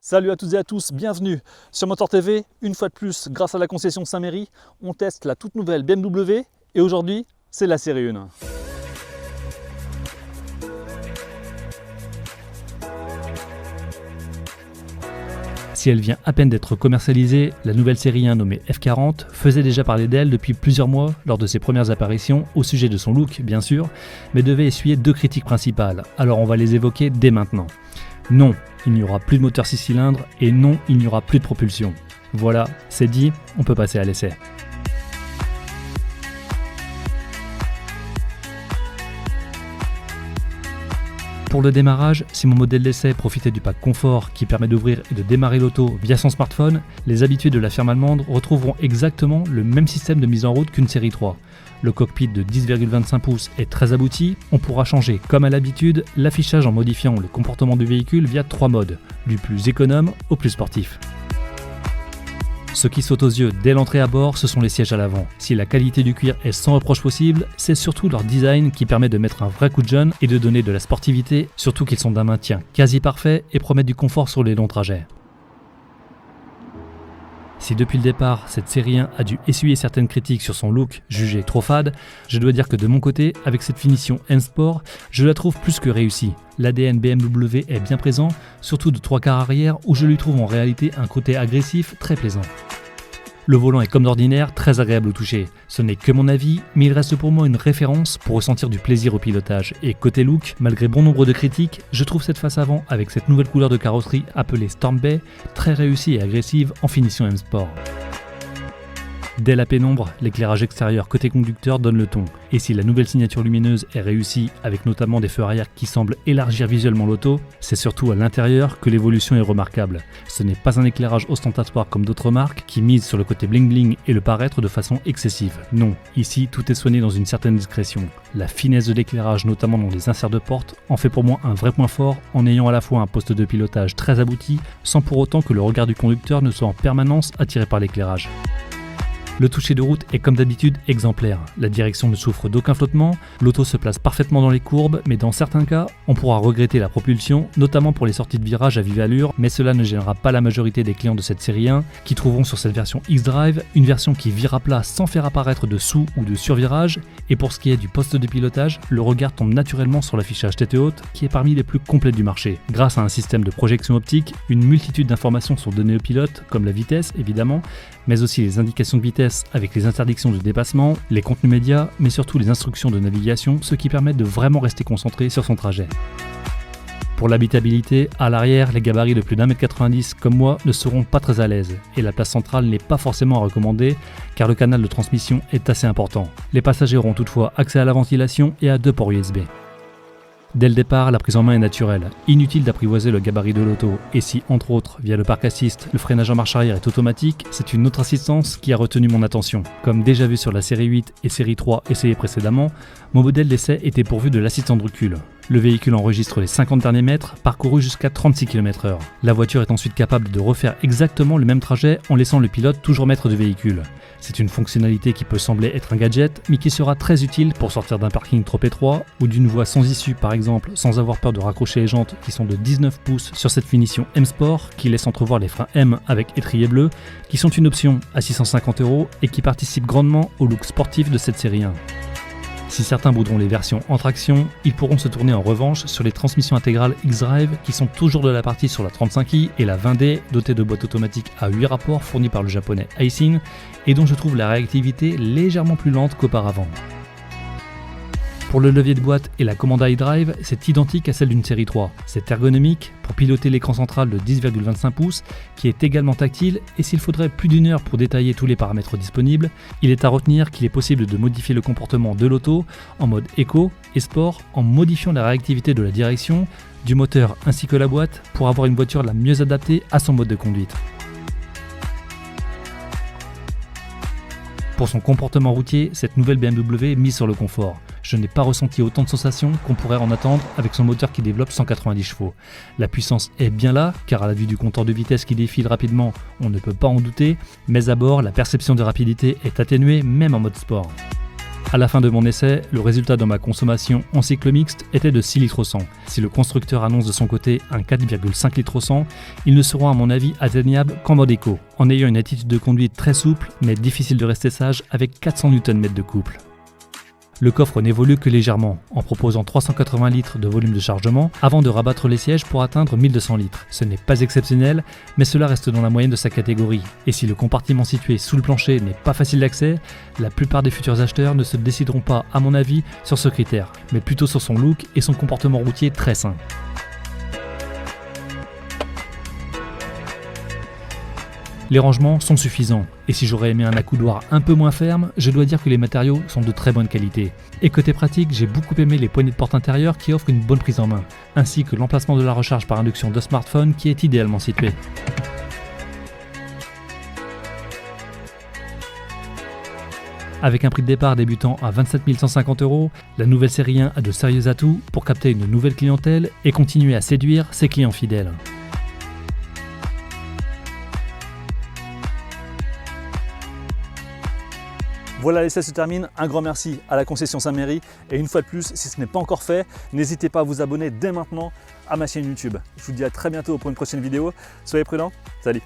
Salut à toutes et à tous, bienvenue sur Motor TV. Une fois de plus, grâce à la concession Saint-Méry, on teste la toute nouvelle BMW et aujourd'hui, c'est la série 1. Si elle vient à peine d'être commercialisée, la nouvelle série 1 nommée F40 faisait déjà parler d'elle depuis plusieurs mois lors de ses premières apparitions au sujet de son look bien sûr, mais devait essuyer deux critiques principales, alors on va les évoquer dès maintenant. Non, il n'y aura plus de moteur 6 cylindres et non, il n'y aura plus de propulsion. Voilà, c'est dit, on peut passer à l'essai. Pour le démarrage, si mon modèle d'essai profitait du pack confort qui permet d'ouvrir et de démarrer l'auto via son smartphone, les habitués de la firme allemande retrouveront exactement le même système de mise en route qu'une série 3. Le cockpit de 10,25 pouces est très abouti, on pourra changer comme à l'habitude l'affichage en modifiant le comportement du véhicule via 3 modes, du plus économe au plus sportif. Ce qui saute aux yeux dès l'entrée à bord, ce sont les sièges à l'avant. Si la qualité du cuir est sans reproche possible, c'est surtout leur design qui permet de mettre un vrai coup de jeune et de donner de la sportivité, surtout qu'ils sont d'un maintien quasi parfait et promettent du confort sur les longs trajets. Si depuis le départ, cette série 1 a dû essuyer certaines critiques sur son look jugé trop fade, je dois dire que de mon côté, avec cette finition M-Sport, je la trouve plus que réussie. L'ADN BMW est bien présent, surtout de 3/4 arrière où je lui trouve en réalité un côté agressif très plaisant. Le volant est comme d'ordinaire très agréable au toucher. Ce n'est que mon avis, mais il reste pour moi une référence pour ressentir du plaisir au pilotage. Et côté look, malgré bon nombre de critiques, je trouve cette face avant avec cette nouvelle couleur de carrosserie appelée Storm Bay très réussie et agressive en finition M-Sport. Dès la pénombre, l'éclairage extérieur côté conducteur donne le ton. Et si la nouvelle signature lumineuse est réussie, avec notamment des feux arrière qui semblent élargir visuellement l'auto, c'est surtout à l'intérieur que l'évolution est remarquable. Ce n'est pas un éclairage ostentatoire comme d'autres marques qui misent sur le côté bling bling et le paraître de façon excessive. Non, ici tout est soigné dans une certaine discrétion. La finesse de l'éclairage, notamment dans les inserts de porte, en fait pour moi un vrai point fort en ayant à la fois un poste de pilotage très abouti, sans pour autant que le regard du conducteur ne soit en permanence attiré par l'éclairage. Le toucher de route est comme d'habitude exemplaire. La direction ne souffre d'aucun flottement, l'auto se place parfaitement dans les courbes, mais dans certains cas, on pourra regretter la propulsion, notamment pour les sorties de virage à vive allure, mais cela ne gênera pas la majorité des clients de cette série 1, qui trouveront sur cette version X-Drive une version qui vire à plat sans faire apparaître de sous ou de survirage, et pour ce qui est du poste de pilotage, le regard tombe naturellement sur l'affichage tête haute, qui est parmi les plus complets du marché. Grâce à un système de projection optique, une multitude d'informations sont données au pilote, comme la vitesse évidemment, mais aussi les indications de vitesse avec les interdictions de dépassement, les contenus médias, mais surtout les instructions de navigation, ce qui permet de vraiment rester concentré sur son trajet. Pour l'habitabilité, à l'arrière, les gabarits de plus d'1m90 comme moi ne seront pas très à l'aise, et la place centrale n'est pas forcément à recommander, car le canal de transmission est assez important. Les passagers auront toutefois accès à la ventilation et à 2 ports USB. Dès le départ, la prise en main est naturelle. Inutile d'apprivoiser le gabarit de l'auto. Et si, entre autres, via le park assist, le freinage en marche arrière est automatique, c'est une autre assistance qui a retenu mon attention. Comme déjà vu sur la série 8 et série 3 essayées précédemment, mon modèle d'essai était pourvu de l'assistant de recul. Le véhicule enregistre les 50 derniers mètres, parcourus jusqu'à 36 km/h. La voiture est ensuite capable de refaire exactement le même trajet en laissant le pilote toujours maître du véhicule. C'est une fonctionnalité qui peut sembler être un gadget, mais qui sera très utile pour sortir d'un parking trop étroit ou d'une voie sans issue par exemple, sans avoir peur de raccrocher les jantes qui sont de 19 pouces sur cette finition M-Sport qui laisse entrevoir les freins M avec étrier bleu, qui sont une option à 650 € et qui participent grandement au look sportif de cette série 1. Si certains voudront les versions en traction, ils pourront se tourner en revanche sur les transmissions intégrales X-Drive qui sont toujours de la partie sur la 35i et la 20D dotée de boîtes automatiques à 8 rapports fournies par le japonais Aisin et dont je trouve la réactivité légèrement plus lente qu'auparavant. Pour le levier de boîte et la commande iDrive, c'est identique à celle d'une série 3. C'est ergonomique pour piloter l'écran central de 10,25 pouces qui est également tactile et s'il faudrait plus d'1 heure pour détailler tous les paramètres disponibles, il est à retenir qu'il est possible de modifier le comportement de l'auto en mode éco et sport en modifiant la réactivité de la direction, du moteur ainsi que la boîte pour avoir une voiture la mieux adaptée à son mode de conduite. Pour son comportement routier, cette nouvelle BMW mise sur le confort. Je n'ai pas ressenti autant de sensations qu'on pourrait en attendre avec son moteur qui développe 190 chevaux. La puissance est bien là, car à la vue du compteur de vitesse qui défile rapidement, on ne peut pas en douter, mais à bord, la perception de rapidité est atténuée même en mode sport. À la fin de mon essai, le résultat de ma consommation en cycle mixte était de 6 litres au 100. Si le constructeur annonce de son côté un 4,5 litres au 100, ils ne seront à mon avis atteignables qu'en mode éco, en ayant une attitude de conduite très souple mais difficile de rester sage avec 400 Nm de couple. Le coffre n'évolue que légèrement, en proposant 380 litres de volume de chargement avant de rabattre les sièges pour atteindre 1200 litres. Ce n'est pas exceptionnel, mais cela reste dans la moyenne de sa catégorie. Et si le compartiment situé sous le plancher n'est pas facile d'accès, la plupart des futurs acheteurs ne se décideront pas, à mon avis, sur ce critère, mais plutôt sur son look et son comportement routier très sain. Les rangements sont suffisants, et si j'aurais aimé un accoudoir un peu moins ferme, je dois dire que les matériaux sont de très bonne qualité. Et côté pratique, j'ai beaucoup aimé les poignées de porte intérieures qui offrent une bonne prise en main, ainsi que l'emplacement de la recharge par induction de smartphone qui est idéalement situé. Avec un prix de départ débutant à 27 150 €, la nouvelle série 1 a de sérieux atouts pour capter une nouvelle clientèle et continuer à séduire ses clients fidèles. Voilà, l'essai se termine. Un grand merci à la concession Saint-Méry. Et une fois de plus, si ce n'est pas encore fait, n'hésitez pas à vous abonner dès maintenant à ma chaîne YouTube. Je vous dis à très bientôt pour une prochaine vidéo. Soyez prudents. Salut!